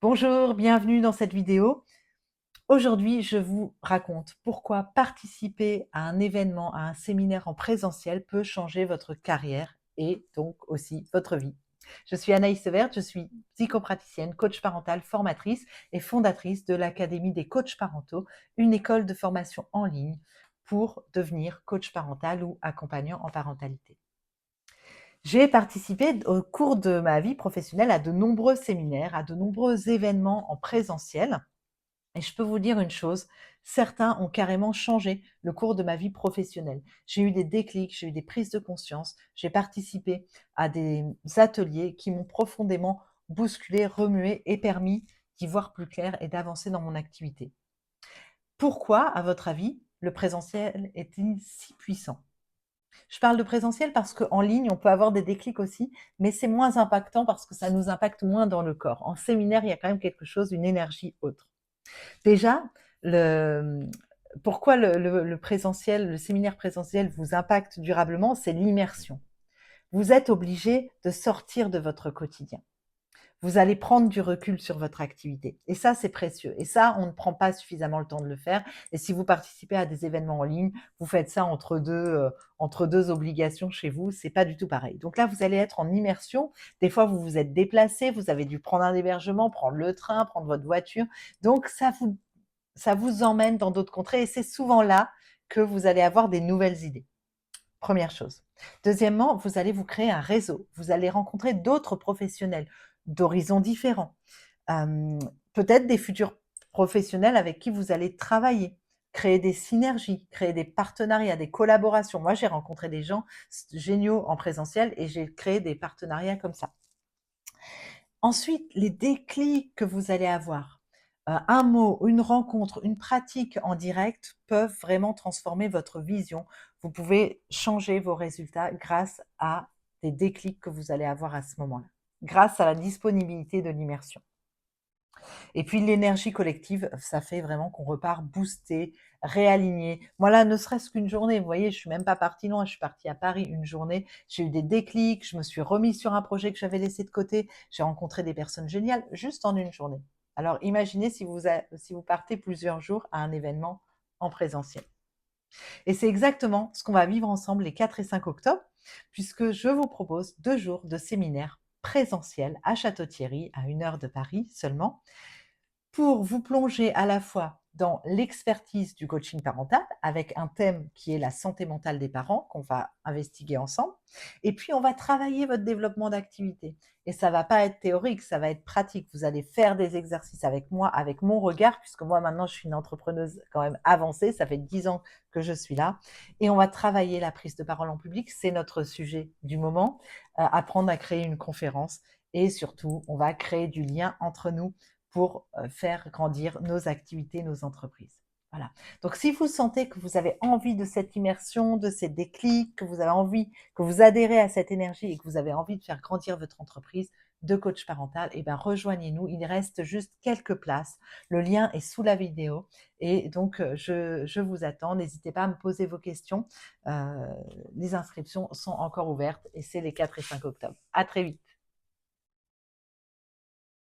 Bonjour, bienvenue dans cette vidéo. Aujourd'hui, je vous raconte pourquoi participer à un événement, à un séminaire en présentiel peut changer votre carrière et donc aussi votre vie. Je suis Anaïs Severt, je suis psychopraticienne, coach parentale, formatrice et fondatrice de l'Académie des coachs parentaux, une école de formation en ligne pour devenir coach parental ou accompagnant en parentalité. J'ai participé au cours de ma vie professionnelle à de nombreux séminaires, à de nombreux événements en présentiel. Et je peux vous dire une chose, certains ont carrément changé le cours de ma vie professionnelle. J'ai eu des déclics, j'ai eu des prises de conscience, j'ai participé à des ateliers qui m'ont profondément bousculé, remué et permis d'y voir plus clair et d'avancer dans mon activité. Pourquoi, à votre avis, le présentiel est-il si puissant? Je parle de présentiel parce qu'en ligne, on peut avoir des déclics aussi, mais c'est moins impactant parce que ça nous impacte moins dans le corps. En séminaire, il y a quand même quelque chose, une énergie autre. Déjà, le pourquoi le présentiel, le séminaire présentiel vous impacte durablement, c'est l'immersion. Vous êtes obligé de sortir de votre quotidien. Vous allez prendre du recul sur votre activité et ça, c'est précieux et ça, on ne prend pas suffisamment le temps de le faire et si vous participez à des événements en ligne, vous faites ça entre 2 obligations chez vous, c'est pas du tout pareil. Donc là, vous allez être en immersion. Des fois, vous vous êtes déplacé, vous avez dû prendre un hébergement, prendre le train, prendre votre voiture. Donc ça vous emmène dans d'autres contrées et c'est souvent là que vous allez avoir des nouvelles idées. Première chose. Deuxièmement, vous allez vous créer un réseau. Vous allez rencontrer d'autres professionnels d'horizons différents. Hem, Peut-être des futurs professionnels avec qui vous allez travailler, créer des synergies, créer des partenariats, des collaborations. Moi, j'ai rencontré des gens géniaux en présentiel et j'ai créé des partenariats comme ça. Ensuite, les déclics que vous allez avoir, un mot, une rencontre, une pratique en direct peuvent vraiment transformer votre vision. Vous pouvez changer vos résultats grâce à des déclics que vous allez avoir à ce moment-là, grâce à la disponibilité de l'immersion. Et puis l'énergie collective, ça fait vraiment qu'on repart boosté, réaligné. Moi là, ne serait-ce qu'une journée, vous voyez, je suis même pas partie loin, je suis partie à Paris une journée, j'ai eu des déclics, je me suis remise sur un projet que j'avais laissé de côté, j'ai rencontré des personnes géniales juste en une journée. Alors imaginez si vous partez plusieurs jours à un événement en présentiel. Et c'est exactement ce qu'on va vivre ensemble les 4 et 5 octobre, puisque je vous propose 2 jours de séminaire présentiel à Château-Thierry, à 1 heure de Paris seulement, pour vous plonger à la fois dans l'expertise du coaching parental avec un thème qui est la santé mentale des parents qu'on va investiguer ensemble. Et puis, on va travailler votre développement d'activité. Et ça va pas être théorique, ça va être pratique. Vous allez faire des exercices avec moi, avec mon regard, puisque moi maintenant je suis une entrepreneuse quand même avancée, ça fait 10 ans que je suis là. Et on va travailler la prise de parole en public, c'est notre sujet du moment, apprendre à créer une conférence. Et surtout, on va créer du lien entre nous pour faire grandir nos activités, nos entreprises. Voilà. Donc, si vous sentez que vous avez envie de cette immersion, de ces déclics, que vous avez envie, que vous adhérez à cette énergie et que vous avez envie de faire grandir votre entreprise de coach parental, eh ben, rejoignez-nous. Il reste juste quelques places. Le lien est sous la vidéo. Et donc, je vous attends. N'hésitez pas à me poser vos questions. Les inscriptions sont encore ouvertes et c'est les 4 et 5 octobre. À très vite.